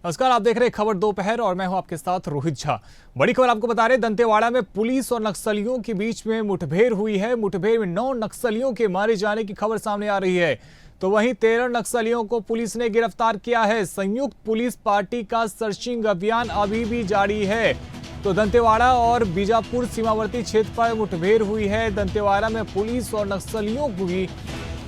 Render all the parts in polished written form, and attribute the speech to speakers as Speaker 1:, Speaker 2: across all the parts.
Speaker 1: नमस्कार, आप देख रहे हैं खबर दोपहर और मैं हूं आपके साथ रोहित झा। बड़ी खबर आपको बता रहे, दंतेवाड़ा में पुलिस और नक्सलियों के बीच में मुठभेड़ हुई है। मुठभेड़ में 9 नक्सलियों के मारे जाने की खबर सामने आ रही है, तो वहीं 13 नक्सलियों को पुलिस ने गिरफ्तार किया है। संयुक्त पुलिस पार्टी का सर्चिंग अभियान अभी भी जारी है। तो दंतेवाड़ा और बीजापुर सीमावर्ती क्षेत्र पर मुठभेड़ हुई है। दंतेवाड़ा में पुलिस और नक्सलियों के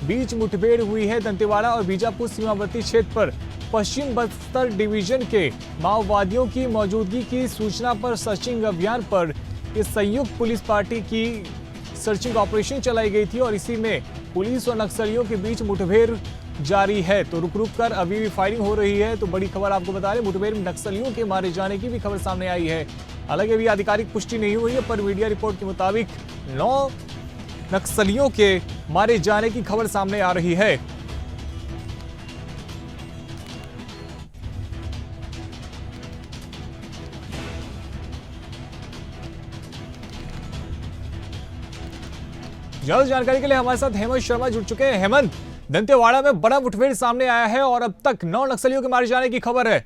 Speaker 1: बीच मुठभेड़ हुई है। दंतेवाड़ा और बीजापुर सीमावर्ती क्षेत्र पर पश्चिम बस्तर डिवीजन के माओवादियों की मौजूदगी की सूचना पर सर्चिंग अभियान पर इस संयुक्त पुलिस पार्टी की सर्चिंग ऑपरेशन चलाई गई थी और इसी में पुलिस और नक्सलियों के बीच मुठभेड़ जारी है। तो रुक रुक कर अभी भी फायरिंग हो रही है। तो बड़ी खबर आपको बता रहे, मुठभेड़ में नक्सलियों के मारे जाने की भी खबर सामने आई है। हालांकि अभी आधिकारिक पुष्टि नहीं हुई है, पर मीडिया रिपोर्ट के मुताबिक 9 नक्सलियों के मारे जाने की खबर सामने आ रही है। ज्यादा जानकारी के लिए हमारे साथ हेमंत शर्मा जुड़ चुके हैं। हेमंत, दंतेवाड़ा में बड़ा मुठभेड़ सामने आया है और अब तक 9 नक्सलियों के मारे जाने की खबर है।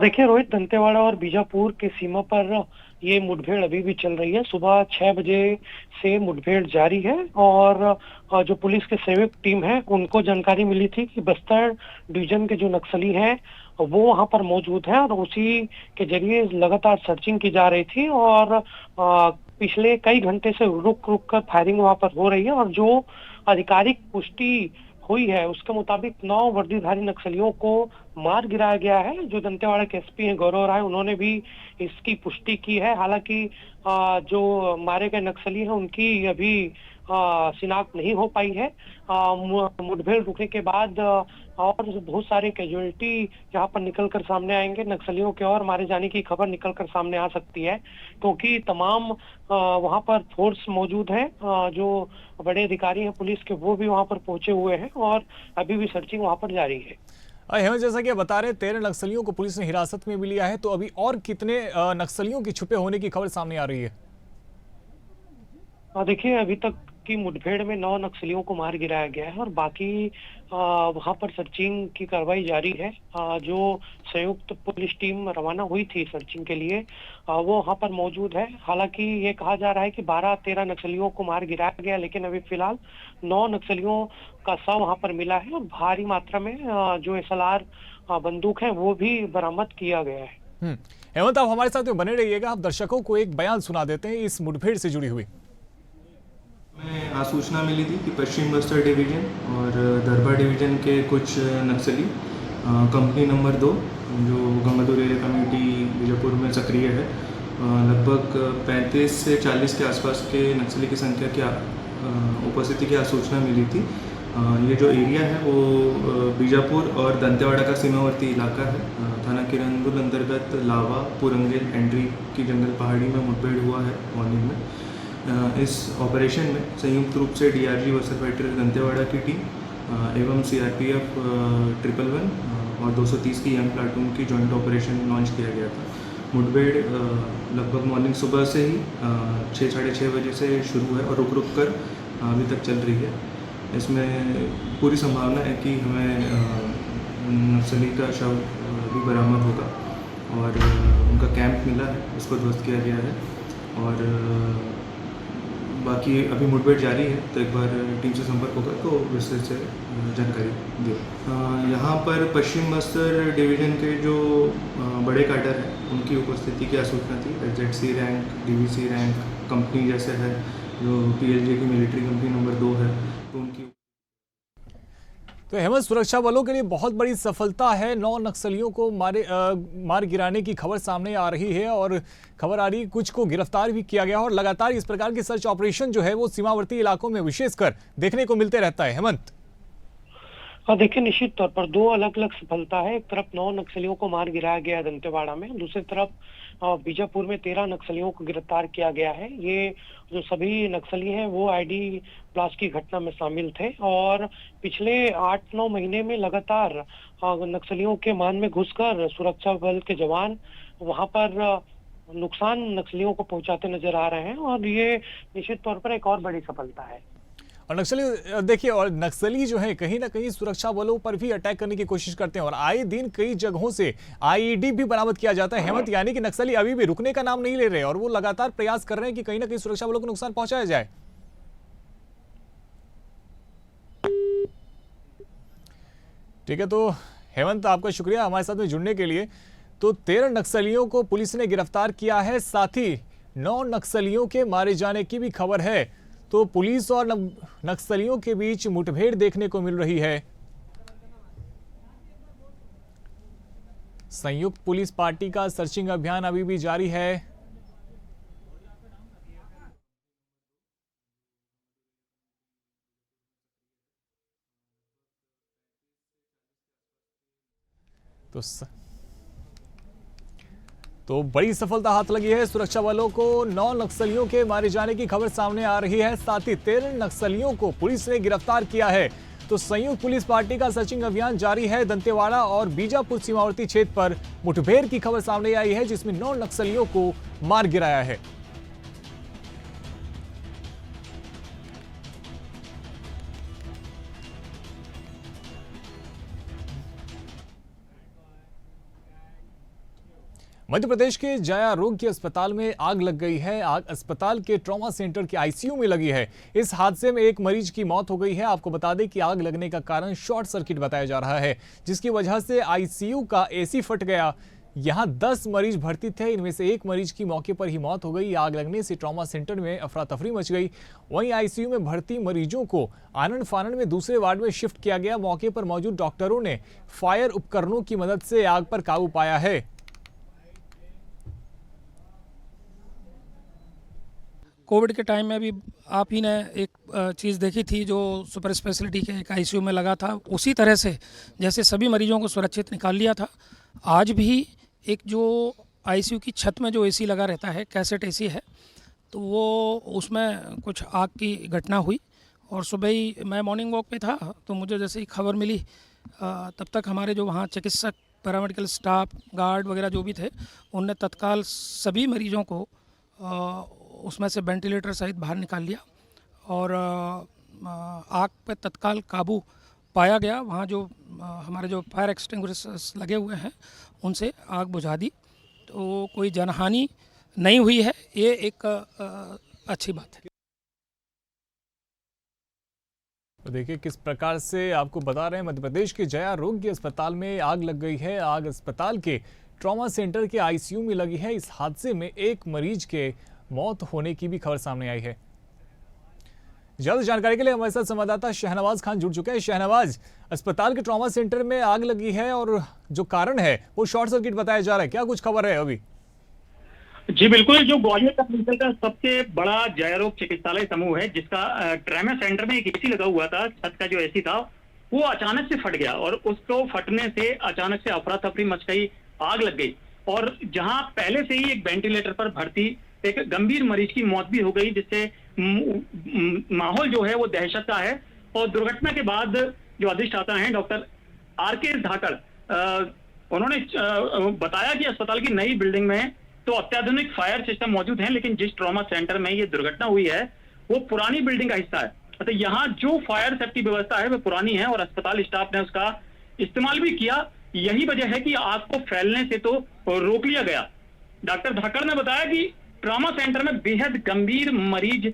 Speaker 2: देखिए रोहित, दंतेवाड़ा और बीजापुर के सीमा पर ये मुठभेड़ अभी भी चल रही है। सुबह 6 बजे से मुठभेड़ जारी है और जो पुलिस के संयुक्त टीम है उनको जानकारी मिली थी कि बस्तर डिवीजन के जो नक्सली हैं वो वहां पर मौजूद है और उसी के जरिए लगातार सर्चिंग की जा रही थी और पिछले कई घंटे से रुक रुक कर फायरिंग वहां पर हो रही है। और जो आधिकारिक पुष्टि हुई है उसके मुताबिक 9 वर्दीधारी नक्सलियों को मार गिराया गया है। जो दंतेवाड़ा के एसपी हैं गौरव राय, उन्होंने भी इसकी पुष्टि की है। हालांकि जो मारे गए नक्सली हैं उनकी अभी शिनाख्त नहीं हो पाई है। मुठभेड़ रुकने के बाद और बहुत सारे कैजुअलिटी यहाँ पर निकलकर सामने आएंगे। नक्सलियों के और मारे जाने की खबर निकलकर सामने आ सकती है, क्योंकि तमाम वहाँ पर फोर्स मौजूद है। जो बड़े अधिकारी हैं पुलिस के वो भी वहाँ पर पहुंचे हुए हैं और अभी भी सर्चिंग वहाँ पर जारी है।
Speaker 1: हेमंत, जैसा कि बता रहे 13 नक्सलियों को पुलिस ने हिरासत में भी लिया है, तो अभी और कितने नक्सलियों की छुपे होने की खबर सामने आ रही है?
Speaker 2: देखिए, अभी तक की मुठभेड़ में 9 नक्सलियों को मार गिराया गया है और बाकी वहां पर सर्चिंग की कार्रवाई जारी है। जो संयुक्त पुलिस टीम रवाना हुई थी सर्चिंग के लिए वो वहां पर मौजूद है। हालांकि ये कहा जा रहा है कि 12-13 नक्सलियों को मार गिराया गया, लेकिन अभी फिलहाल 9 नक्सलियों का शव वहां पर मिला है और भारी मात्रा में जो SLR बंदूक है वो भी बरामद किया गया है।
Speaker 1: हेमंत, आप हमारे साथ बने रहिएगा। आप दर्शकों को एक बयान सुना देते हैं इस मुठभेड़ से जुड़ी हुई।
Speaker 3: हमें सूचना मिली थी कि पश्चिम बस्तर डिवीजन और दरबा डिवीजन के कुछ नक्सली कंपनी नंबर 2 जो गंगादूर एरिया कमेटी बीजापुर में सक्रिय है, लगभग 35 से 40 के आसपास के नक्सली की संख्या की उपस्थिति की सूचना मिली थी। ये जो एरिया है वो बीजापुर और दंतेवाड़ा का सीमावर्ती इलाका है। थाना किरंदुल अंतर्गत लावा पुरंगेल एंट्री की जंगल पहाड़ी में मुठभेड़ हुआ है मॉर्निंग में। इस ऑपरेशन में संयुक्त रूप से DRG बस्तर फाइटर दंतेवाड़ा की टीम एवं CRPF 111 और 230 की यंग प्लाटून की जॉइंट ऑपरेशन लॉन्च किया गया था। मुठभेड़ लगभग मॉर्निंग सुबह से ही 6-6:30 बजे से शुरू है और रुक रुक कर अभी तक चल रही है। इसमें पूरी संभावना है कि हमें नक्सली का शव भी बरामद होगा और उनका कैंप मिला है, उसको ध्वस्त किया गया है और बाकी अभी मुठभेड़ जारी है। तो एक बार टीम से संपर्क होगा तो विस्तृत से जानकारी दें। यहाँ पर पश्चिम बस्तर डिवीजन के जो बड़े कैडर हैं उनकी उपस्थिति की सूचना थी। ZC rank, DVC rank company जैसे है, जो PLJ की मिलिट्री कंपनी नंबर 2 है, तो उनकी।
Speaker 1: तो हेमंत, सुरक्षा बलों के लिए बहुत बड़ी सफलता है। 9 नक्सलियों को मार गिराने की खबर सामने आ रही है और खबर आ रही है कुछ को गिरफ्तार भी किया गया और लगातार इस प्रकार की सर्च ऑपरेशन जो है वो सीमावर्ती इलाकों में विशेषकर देखने को मिलते रहता है। हेमंत,
Speaker 2: देखिए, निश्चित तौर पर 2 अलग अलग सफलता है। एक तरफ 9 नक्सलियों को मार गिराया गया दंतेवाड़ा में, दूसरी तरफ बीजापुर में 13 नक्सलियों को गिरफ्तार किया गया है। ये जो सभी नक्सली हैं वो ID ब्लास्ट की घटना में शामिल थे और पिछले 8-9 महीने में लगातार नक्सलियों के मान में घुसकर सुरक्षा बल के जवान वहां पर नुकसान नक्सलियों को पहुंचाते नजर आ रहे हैं और ये निश्चित तौर पर एक और बड़ी सफलता है।
Speaker 1: और नक्सली देखिए, और नक्सली जो है कहीं ना कहीं सुरक्षा बलों पर भी अटैक करने की कोशिश करते हैं और आए दिन कई जगहों से आईईडी भी बरामद किया जाता है। हेमंत, यानी कि नक्सली अभी भी रुकने का नाम नहीं ले रहे और वो लगातार प्रयास कर रहे हैं कि कहीं ना कहीं सुरक्षा बलों को नुकसान पहुंचाया जाए। ठीक है, तो हेमंत आपका शुक्रिया हमारे साथ में जुड़ने के लिए। तो 13 नक्सलियों को पुलिस ने गिरफ्तार किया है, साथ ही 9 नक्सलियों के मारे जाने की भी खबर है। तो पुलिस और नक्सलियों के बीच मुठभेड़ देखने को मिल रही है। संयुक्त पुलिस पार्टी का सर्चिंग अभियान अभी भी जारी है। तो बड़ी सफलता हाथ लगी है सुरक्षा बलों को। 9 नक्सलियों के मारे जाने की खबर सामने आ रही है, साथ ही 13 नक्सलियों को पुलिस ने गिरफ्तार किया है। तो संयुक्त पुलिस पार्टी का सर्चिंग अभियान जारी है। दंतेवाड़ा और बीजापुर सीमावर्ती क्षेत्र पर मुठभेड़ की खबर सामने आई है, जिसमें 9 नक्सलियों को मार गिराया है। मध्य प्रदेश के जया आरोग्य अस्पताल में आग लग गई है। आग अस्पताल के ट्रॉमा सेंटर के आईसीयू में लगी है। इस हादसे में एक मरीज की मौत हो गई है। आपको बता दें कि आग लगने का कारण शॉर्ट सर्किट बताया जा रहा है, जिसकी वजह से आईसीयू का एसी फट गया। यहां 10 मरीज भर्ती थे, इनमें से एक मरीज की मौके पर ही मौत हो गई। आग लगने से ट्रॉमा सेंटर में अफरा तफरी मच गई। वहीं आईसीयू में भर्ती मरीजों को आनन फानन में दूसरे वार्ड में शिफ्ट किया गया। मौके पर मौजूद डॉक्टरों ने फायर उपकरणों की मदद से आग पर काबू पाया है।
Speaker 4: कोविड के टाइम में भी आप ही ने एक चीज़ देखी थी जो सुपर स्पेशलिटी के एक आईसीयू में लगा था। उसी तरह से जैसे सभी मरीजों को सुरक्षित निकाल लिया था, आज भी एक जो आईसीयू की छत में जो एसी लगा रहता है, कैसेट एसी है, तो वो उसमें कुछ आग की घटना हुई। और सुबह ही मैं मॉर्निंग वॉक पे था, तो मुझे जैसे ही खबर मिली तब तक हमारे जो वहाँ चिकित्सक, पैरामेडिकल स्टाफ, गार्ड वगैरह जो भी थे, उनने तत्काल सभी मरीजों को उसमें से वेंटिलेटर सहित बाहर निकाल लिया और आग पे तत्काल काबू पाया गया। वहाँ जो हमारे जो फायर एक्सटिंग्विशर्स लगे हुए हैं, उनसे आग बुझा दी। तो कोई जनहानि नहीं हुई है, ये एक अच्छी बात है।
Speaker 1: तो देखिए किस प्रकार से आपको बता रहे हैं, मध्य प्रदेश के जया आरोग्य अस्पताल में आग लग गई है। आग अस्पताल के ट्रॉमा सेंटर के आईसीयू में लगी है। इस हादसे में एक मरीज के मौत होने की भी खबर सामने आई है। ज्यादा जानकारी के लिए हमारे साथ संवाददाता शहनवाज खान जुड़ चुके हैं। शहनवाज, अस्पताल के ट्रॉमा सेंटर में आग लगी है और जो कारण है वो शॉर्ट सर्किट बताया जा रहा है, क्या कुछ खबर है अभी?
Speaker 5: जी बिल्कुल, जो ग्वालियर का का सबसे बड़ा जयारोग चिकित्सालय समूह है, जिसका ट्रॉमा सेंटर में एक एसी लगा हुआ था, छत का जो एसी था वो अचानक से फट गया और उसको फटने से अचानक से अफरा तफरी मच गई, आग लग गई। और जहां पहले से ही एक वेंटिलेटर पर भर्ती एक गंभीर मरीज की मौत भी हो गई, जिससे माहौल जो है वो दहशत का है। और दुर्घटना के बाद जो अधिष्ठाता हैं डॉक्टर आरके धाकड़, उन्होंने बताया कि अस्पताल की नई बिल्डिंग में तो अत्याधुनिक फायर सिस्टम मौजूद हैं, लेकिन जिस ट्रॉमा सेंटर में ये दुर्घटना हुई है वो पुरानी बिल्डिंग का हिस्सा है। तो यहाँ जो फायर सेफ्टी व्यवस्था है वो पुरानी है और अस्पताल स्टाफ ने उसका इस्तेमाल भी किया। यही वजह है कि आग को फैलने से तो रोक लिया गया। डॉक्टर धाकड़ ने बताया कि ट्रॉमा सेंटर में बेहद गंभीर मरीज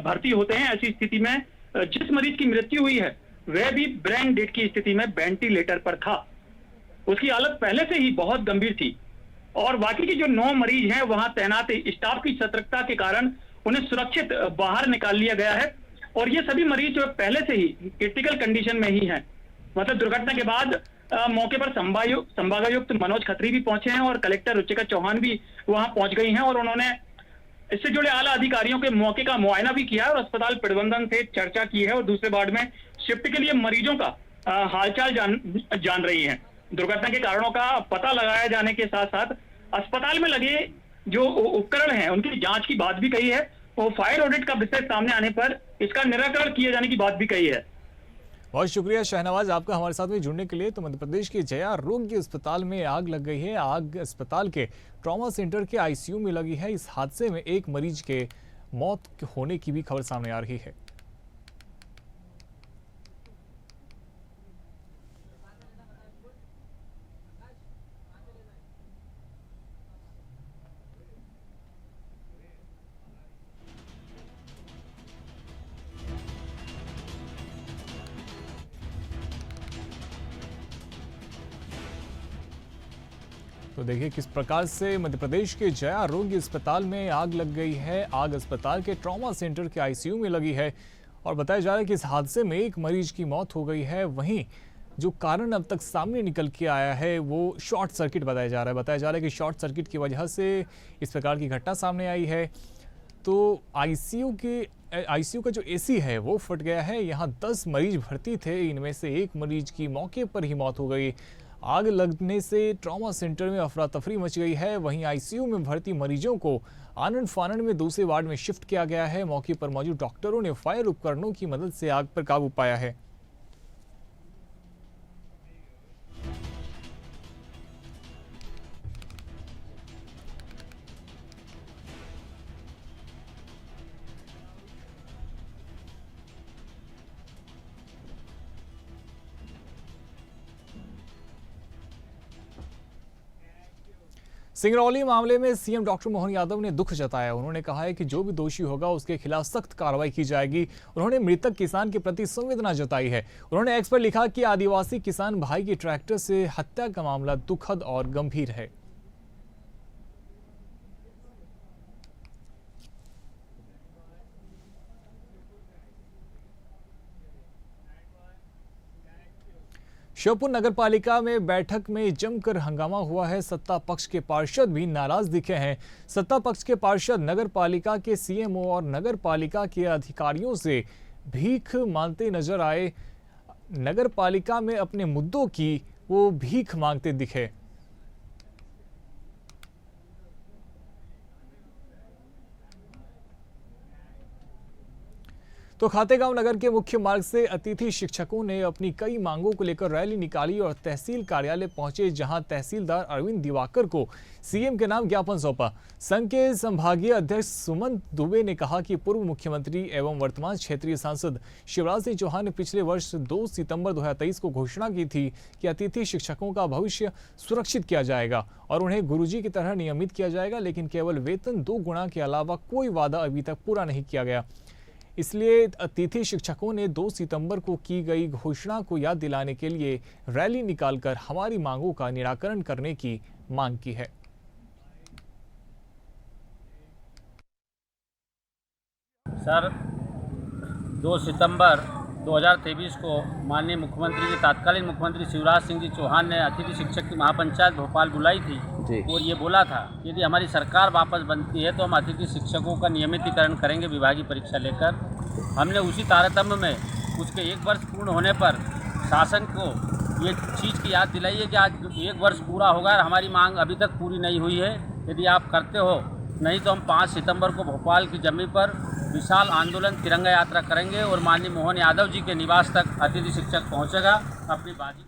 Speaker 5: भर्ती होते हैं। ऐसी स्थिति में जिस मरीज की मृत्यु हुई है वह भी ब्रेन डेड की स्थिति में वेंटिलेटर पर था। उसकी हालत पहले से ही बहुत गंभीर थी और बाकी के जो 9 मरीज हैं वहां तैनात स्टाफ की सतर्कता के कारण उन्हें सुरक्षित बाहर निकाल लिया गया है। और ये सभी मरीज जो पहले से ही क्रिटिकल कंडीशन में ही हैं। मतलब दुर्घटना के बाद मौके पर संभागायुक्त मनोज खत्री भी पहुंचे हैं और कलेक्टर रुचिका चौहान भी वहां पहुंच गई हैं और उन्होंने इससे जुड़े आला अधिकारियों के मौके का मुआयना भी किया और अस्पताल प्रबंधन से चर्चा की है और दूसरे वार्ड में शिफ्ट के लिए मरीजों का हालचाल जान रही है। दुर्घटना के कारणों का पता लगाया जाने के साथ साथ अस्पताल में लगे जो उपकरण हैं उनकी जांच की बात भी कही है और फायर ऑडिट का विषय सामने आने पर इसका निराकरण किए जाने की बात भी कही है।
Speaker 1: बहुत शुक्रिया शहनवाज आपका हमारे साथ में जुड़ने के लिए। तो मध्य प्रदेश के जया आरोग्य अस्पताल में आग लग गई है। आग अस्पताल के ट्रॉमा सेंटर के आईसीयू में लगी है। इस हादसे में एक मरीज के मौत होने की भी खबर सामने आ रही है। तो देखिए किस प्रकार से मध्य प्रदेश के जया आरोग्य अस्पताल में आग लग गई है। आग अस्पताल के ट्रॉमा सेंटर के आईसीयू में लगी है और बताया जा रहा है कि इस हादसे में एक मरीज की मौत हो गई है। वहीं जो कारण अब तक सामने निकल के आया है वो शॉर्ट सर्किट बताया जा रहा है कि शॉर्ट सर्किट की वजह से इस प्रकार की घटना सामने आई है। तो आईसीयू का जो एसी है वो फट गया है। यहाँ 10 मरीज भर्ती थे, इनमें से एक मरीज की मौके पर ही मौत हो गई। आग लगने से ट्रॉमा सेंटर में अफरा तफरी मच गई है। वहीं आईसीयू में भर्ती मरीजों को आनंद फानंद में दूसरे वार्ड में शिफ्ट किया गया है। मौके पर मौजूद डॉक्टरों ने फायर उपकरणों की मदद से आग पर काबू पाया है। सिंगरौली मामले में सीएम डॉक्टर मोहन यादव ने दुख जताया। उन्होंने कहा है कि जो भी दोषी होगा उसके खिलाफ सख्त कार्रवाई की जाएगी। उन्होंने मृतक किसान के प्रति संवेदना जताई है। उन्होंने एक्स पर लिखा कि आदिवासी किसान भाई की ट्रैक्टर से हत्या का मामला दुखद और गंभीर है। श्योपुर नगर पालिका में बैठक में जमकर हंगामा हुआ है। सत्ता पक्ष के पार्षद भी नाराज दिखे हैं। सत्ता पक्ष के पार्षद नगर पालिका के सीएमओ और नगर पालिका के अधिकारियों से भीख मांगते नजर आए। नगर पालिका में अपने मुद्दों की वो भीख मांगते दिखे। तो खातेगांव नगर के मुख्य मार्ग से अतिथि शिक्षकों ने अपनी कई मांगों को लेकर रैली निकाली और तहसील कार्यालय पहुंचे, जहां तहसीलदार अरविंद दिवाकर को सीएम के नाम ज्ञापन सौंपा। संघ के संभागीय अध्यक्ष सुमंत दुबे ने कहा कि पूर्व मुख्यमंत्री एवं वर्तमान क्षेत्रीय सांसद शिवराज सिंह चौहान ने पिछले वर्ष 2 सितंबर 2023 को घोषणा की थी कि अतिथि शिक्षकों का भविष्य सुरक्षित किया जाएगा और उन्हें गुरुजी की तरह नियमित किया जाएगा, लेकिन केवल वेतन 2 गुना के अलावा कोई वादा अभी तक पूरा नहीं किया गया। इसलिए अतिथि शिक्षकों ने 2 सितंबर को की गई घोषणा को याद दिलाने के लिए रैली निकालकर हमारी मांगों का निराकरण करने की मांग की है।
Speaker 6: सर, 2 सितंबर 2023 को माननीय मुख्यमंत्री जी, तत्कालीन मुख्यमंत्री शिवराज सिंह जी चौहान ने अतिथि शिक्षक की महापंचायत भोपाल बुलाई थी और ये बोला था कि यदि हमारी सरकार वापस बनती है तो हम अतिथि शिक्षकों का नियमितीकरण करेंगे विभागीय परीक्षा लेकर। हमने उसी तारतम्य में उसके 1 वर्ष पूर्ण होने पर शासन को ये चीज़ की याद दिलाई है कि आज 1 वर्ष पूरा होगा और हमारी मांग अभी तक पूरी नहीं हुई है। यदि आप करते हो, नहीं तो हम 5 सितंबर को भोपाल की जमीन पर विशाल आंदोलन तिरंगा यात्रा करेंगे और माननीय मोहन यादव जी के निवास तक अतिथि शिक्षक पहुंचेगा अपनी बाजी।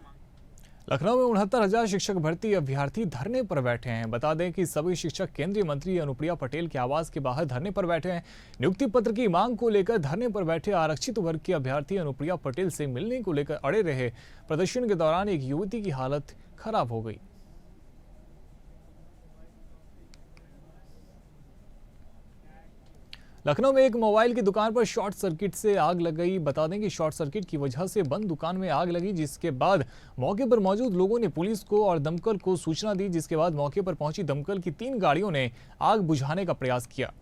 Speaker 1: लखनऊ में 69,000 शिक्षक भर्ती अभ्यर्थी धरने पर बैठे हैं। बता दें कि सभी शिक्षक केंद्रीय मंत्री अनुप्रिया पटेल के आवास के बाहर धरने पर बैठे हैं। नियुक्ति पत्र की मांग को लेकर धरने पर बैठे आरक्षित वर्ग के अभ्यर्थी अनुप्रिया पटेल से मिलने को लेकर अड़े रहे। प्रदर्शन के दौरान एक युवती की हालत खराब हो गई। लखनऊ में एक मोबाइल की दुकान पर शॉर्ट सर्किट से आग लग गई। बता दें कि शॉर्ट सर्किट की वजह से बंद दुकान में आग लगी, जिसके बाद मौके पर मौजूद लोगों ने पुलिस को और दमकल को सूचना दी, जिसके बाद मौके पर पहुंची दमकल की 3 गाड़ियों ने आग बुझाने का प्रयास किया।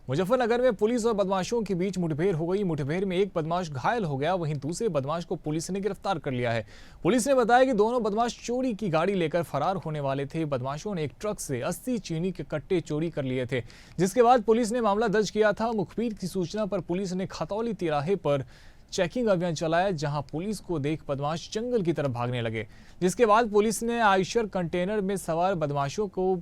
Speaker 1: मुजफ्फरनगर में पुलिस और बदमाशों के बीच मुठभेड़ हो गई। मुठभेड़ में एक बदमाश घायल हो गया, वहीं दूसरे बदमाश को पुलिस ने गिरफ्तार कर लिया है। पुलिस ने बताया कि दोनों बदमाश चोरी की गाड़ी लेकर फरार होने वाले थे। बदमाशों ने एक ट्रक से 80 चीनी के कट्टे चोरी कर लिए थे, जिसके बाद पुलिस ने मामला दर्ज किया था। मुखबिर की सूचना पर पुलिस ने खतौली तिराहे पर चेकिंग अभियान चलाया, जहां पुलिस को देख बदमाश जंगल की तरफ भागने लगे, जिसके बाद पुलिस ने आयशर कंटेनर में सवार बदमाशों को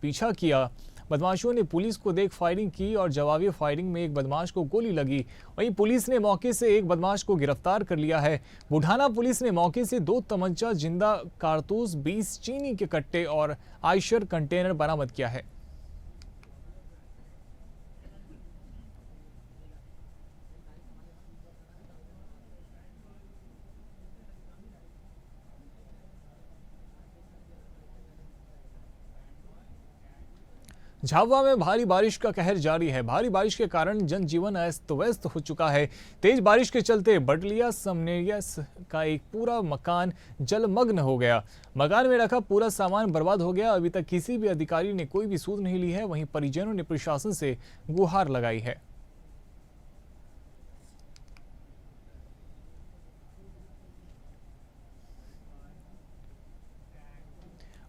Speaker 1: पीछा किया। बदमाशों ने पुलिस को देख फायरिंग की और जवाबी फायरिंग में एक बदमाश को गोली लगी। वहीं पुलिस ने मौके से एक बदमाश को गिरफ्तार कर लिया है। बुढ़ाना पुलिस ने मौके से 2 तमंचा, जिंदा कारतूस, 20 चीनी के कट्टे और आयशर कंटेनर बरामद किया है। झाबुआ में भारी बारिश का कहर जारी है। भारी बारिश के कारण जनजीवन अस्त व्यस्त हो चुका है। तेज बारिश के चलते बटलिया समनेरिया का एक पूरा मकान जलमग्न हो गया। मकान में रखा पूरा सामान बर्बाद हो गया। अभी तक किसी भी अधिकारी ने कोई भी सूद नहीं ली है। वहीं परिजनों ने प्रशासन से गुहार लगाई है।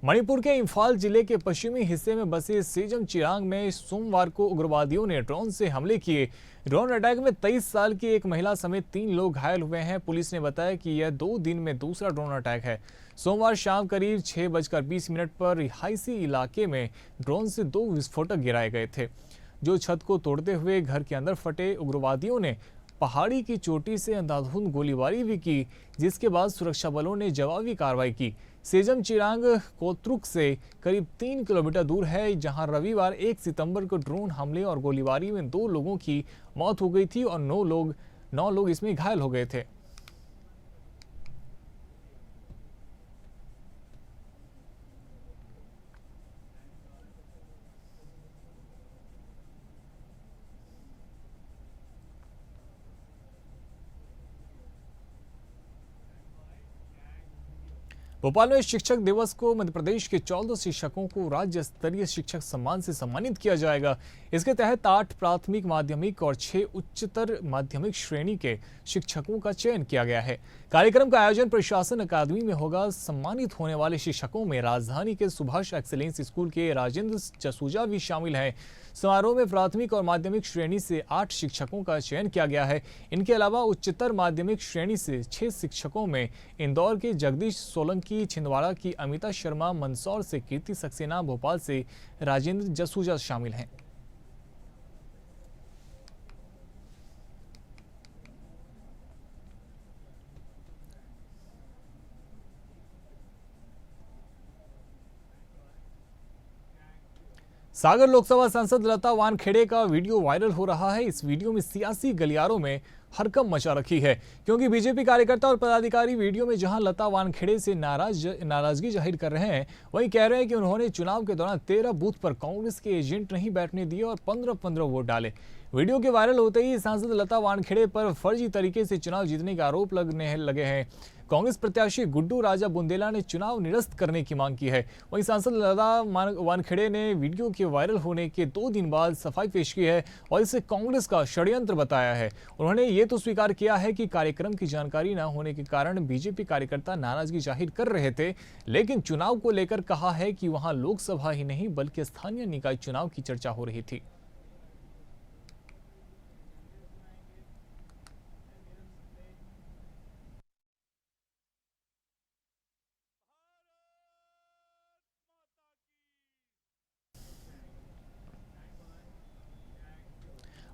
Speaker 1: मणिपुर के इंफाल जिले के पश्चिमी हिस्से में बसे सेजम चिरांग में सोमवार को उग्रवादियों ने ड्रोन से हमले किए। ड्रोन अटैक में 23 साल की एक महिला समेत 3 लोग घायल हुए हैं। पुलिस ने बताया कि यह 2 दिन में दूसरा ड्रोन अटैक है। सोमवार शाम करीब 6:20 पर रिहायशी इलाके में ड्रोन से 2 विस्फोटक गिराए गए थे, जो छत को तोड़ते हुए घर के अंदर फटे। उग्रवादियों ने पहाड़ी की चोटी से अंधाधुंध गोलीबारी भी की, जिसके बाद सुरक्षा बलों ने जवाबी कार्रवाई की। सेजम चिरांग कोतरुक से करीब 3 किलोमीटर दूर है, जहां रविवार 1 सितंबर को ड्रोन हमले और गोलीबारी में 2 लोगों की मौत हो गई थी और 9 लोग इसमें घायल हो गए थे। भोपाल में शिक्षक दिवस को मध्य प्रदेश के 14 शिक्षकों को राज्य स्तरीय शिक्षक सम्मान से सम्मानित किया जाएगा। इसके तहत 8 प्राथमिक माध्यमिक और 6 उच्चतर माध्यमिक श्रेणी के शिक्षकों का चयन किया गया है। कार्यक्रम का आयोजन प्रशासन अकादमी में होगा। सम्मानित होने वाले शिक्षकों में राजधानी के सुभाष एक्सीलेंस स्कूल के राजेंद्र जसूजा भी शामिल हैं। समारोह में प्राथमिक और माध्यमिक श्रेणी से 8 शिक्षकों का चयन किया गया है। इनके अलावा उच्चतर माध्यमिक श्रेणी से 6 शिक्षकों में इंदौर के जगदीश सोलंकी, छिंदवाड़ा की अमिता शर्मा, मंदसौर से कीर्ति सक्सेना, भोपाल से राजेंद्र जसूजा शामिल हैं। सागर लोकसभा सांसद लता वानखेड़े का वीडियो वायरल हो रहा है। इस वीडियो में सियासी गलियारों में हड़कंप मचा रखी है, क्योंकि बीजेपी कार्यकर्ता और पदाधिकारी वीडियो में जहां लता वानखेड़े से नाराजगी जाहिर कर रहे हैं, वहीं कह रहे हैं कि उन्होंने चुनाव के दौरान 13 बूथ पर कांग्रेस के एजेंट नहीं बैठने दिए और 15-15 वोट डाले। वीडियो के वायरल होते ही सांसद लता वानखेड़े पर फर्जी तरीके से चुनाव जीतने का आरोप लगने लगे हैं। कांग्रेस प्रत्याशी गुड्डू राजा बुंदेला ने चुनाव निरस्त करने की मांग की है। वहीं सांसद लता वानखेड़े ने वीडियो के वायरल होने के 2 दिन बाद सफाई पेश की है और इसे कांग्रेस का षड्यंत्र बताया है। उन्होंने ये तो स्वीकार किया है कि कार्यक्रम की जानकारी न होने के कारण बीजेपी कार्यकर्ता नाराजगी जाहिर कर रहे थे, लेकिन चुनाव को लेकर कहा है कि वहां लोकसभा ही नहीं बल्कि स्थानीय निकाय चुनाव की चर्चा हो रही थी।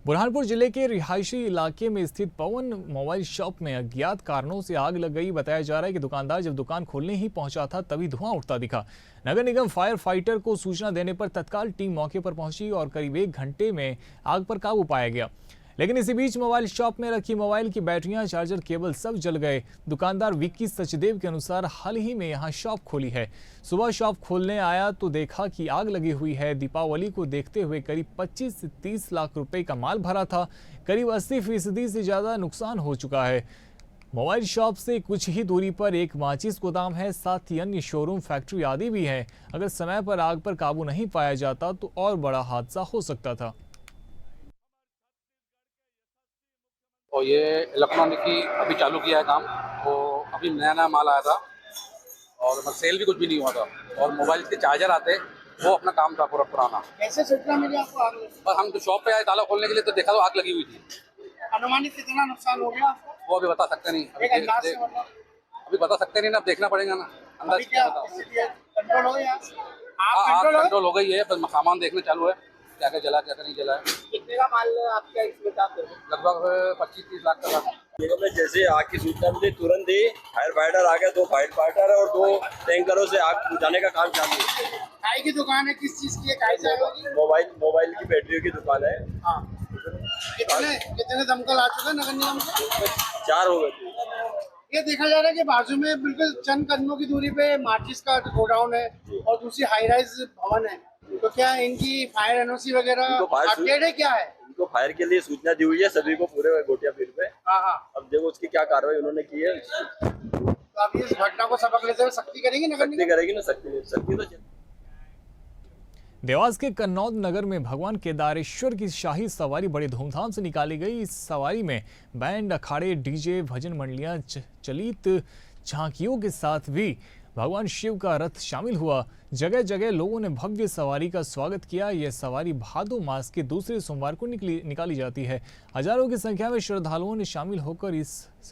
Speaker 1: बुरहानपुर जिले के रिहायशी इलाके में स्थित पवन मोबाइल शॉप में अज्ञात कारणों से आग लग गई। बताया जा रहा है कि दुकानदार जब दुकान खोलने ही पहुंचा था तभी धुआं उठता दिखा। नगर निगम फायर फाइटर को सूचना देने पर तत्काल टीम मौके पर पहुंची और करीब 1 घंटे में आग पर काबू पाया गया। लेकिन इसी बीच मोबाइल शॉप में रखी मोबाइल की बैटरियां, चार्जर, केबल सब जल गए। दुकानदार विक्की सचदेव के अनुसार हाल ही में यहां शॉप खोली है। सुबह शॉप खोलने आया तो देखा कि आग लगी हुई है। दीपावली को देखते हुए करीब 25 से 30 लाख रुपए का माल भरा था। करीब 80% से ज्यादा नुकसान हो चुका है। मोबाइल शॉप से कुछ ही दूरी पर एक माचिस गोदाम है, साथ ही अन्य शोरूम, फैक्ट्री आदि भी है। अगर समय पर आग पर काबू नहीं पाया जाता तो और बड़ा हादसा हो सकता था।
Speaker 7: और ये इलेक्ट्रॉनिक की अभी चालू किया है काम, वो अभी नया माल आया था और सेल भी कुछ भी नहीं हुआ था। और मोबाइल के चार्जर आते वो अपना काम था पूरा पुराना।
Speaker 8: कैसे सूचना मिली आपको आग लगी?
Speaker 7: पर हम तो शॉप पे आए ताला खोलने के लिए तो देखा तो आग लगी हुई थी।
Speaker 8: अनुमानित कितना नुकसान हो गया आपको?
Speaker 7: वो अभी बता सकते नहीं, अभी बता सकते नहीं ना, देखना पड़ेगा ना। अंदाज
Speaker 8: कंट्रोल हो गया?
Speaker 7: आग कंट्रोल हो गई है, बस सामान देखना चालू है क्या क्या जला क्या क्या नहीं जला है।
Speaker 8: कितने का माल आपका इसमें था?
Speaker 7: लगभग 25-30 लाख का था।
Speaker 9: में जैसे आग की सूचना मिली तुरंत ही फायर फाइटर आ गया। 2 फायर फाइटर और 2 टैंकरों से आग बुझाने का काम चालू है।
Speaker 8: चाय की दुकान है, किस चीज की है? चाय से
Speaker 9: मोबाइल की बैटरियों की दुकान है।
Speaker 8: हाँ। कितने दमकल आ चुके हैं नगर निगम के?
Speaker 9: 4 हो गए।
Speaker 8: ये देखा जा रहा है कि बाजू में बिल्कुल चंद कदमों की दूरी पे माचिस का गोडाउन है और दूसरी हाई राइज भवन है। तो क्या इनकी फायर एनओसी वगैरह
Speaker 9: इनको फायर
Speaker 8: अपडेट है क्या है?
Speaker 9: इनको फायर के लिए सूचना दी हुई है सभी को पूरे गोटिया फील्ड पे।
Speaker 8: हाँ हाँ।
Speaker 9: अब देखो उसकी क्या कार्रवाई उन्होंने की है।
Speaker 8: तो आप इस घटना को सबक लेते हुए सख्ती करेंगे नगर
Speaker 9: सख्ती
Speaker 8: निगम?
Speaker 9: करेगी ना, सख्ती तो
Speaker 1: देवास के कन्नौज नगर में भगवान केदारेश्वर की शाही सवारी बड़ी धूमधाम से निकाली गई। इस सवारी में बैंड, अखाड़े, डीजे, भजन मंडलियां, चलित झांकियों के साथ भी भगवान शिव का रथ शामिल हुआ। जगह जगह लोगों ने भव्य सवारी का स्वागत किया। यह सवारी भादो मास के दूसरे सोमवार को निकाली जाती है। हजारों की संख्या में श्रद्धालुओं ने शामिल होकर इस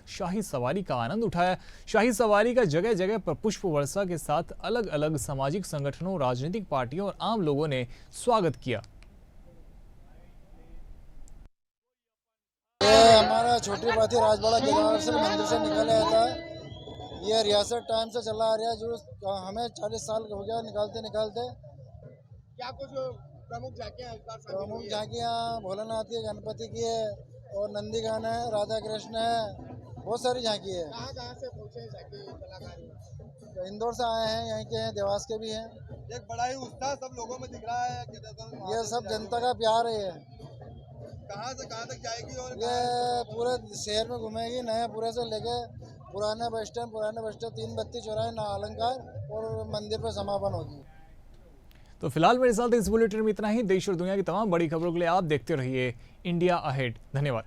Speaker 1: शाही सवारी का आनंद उठाया। शाही सवारी का जगह जगह पर पुष्प वर्षा के साथ अलग अलग सामाजिक संगठनों, राजनीतिक पार्टियों और आम लोगों ने स्वागत किया।
Speaker 10: ये हमारा छोटी बाती राजवाड़ा केदारेश्वर मंदिर से निकल आया था। ये रियासत टाइम से चला आ रहा है, जो हमें 40 साल हो गया निकालते निकालते।
Speaker 8: क्या कुछ प्रमुख
Speaker 10: झांकियाँ भोलेनाथ की, गणपति की है और नंदी गाना है, राधा कृष्ण है, बहुत सारी झांकी है।
Speaker 8: कहाँ से पहुँचे झांकी कलाकार?
Speaker 10: तो इंदौर से आए हैं, यहीं के हैं, देवास के भी हैं।
Speaker 8: एक बड़ा ही उत्साह सब लोगों में दिख रहा है।
Speaker 10: ये सब जनता का प्यार है।
Speaker 8: कहाँ से कहाँ तक जाएगी? और
Speaker 10: ये पूरे शहर में घूमेगी, नए पूरे से लेके पुराने बस स्टैंड, 3 बत्ती चौराहे, ना अलंकार और मंदिर पर समापन होगी।
Speaker 1: तो फिलहाल मेरे साथ इस बुलेटिन में इतना ही। देश और दुनिया की तमाम बड़ी खबरों के लिए आप देखते रहिए इंडिया अहेड। धन्यवाद।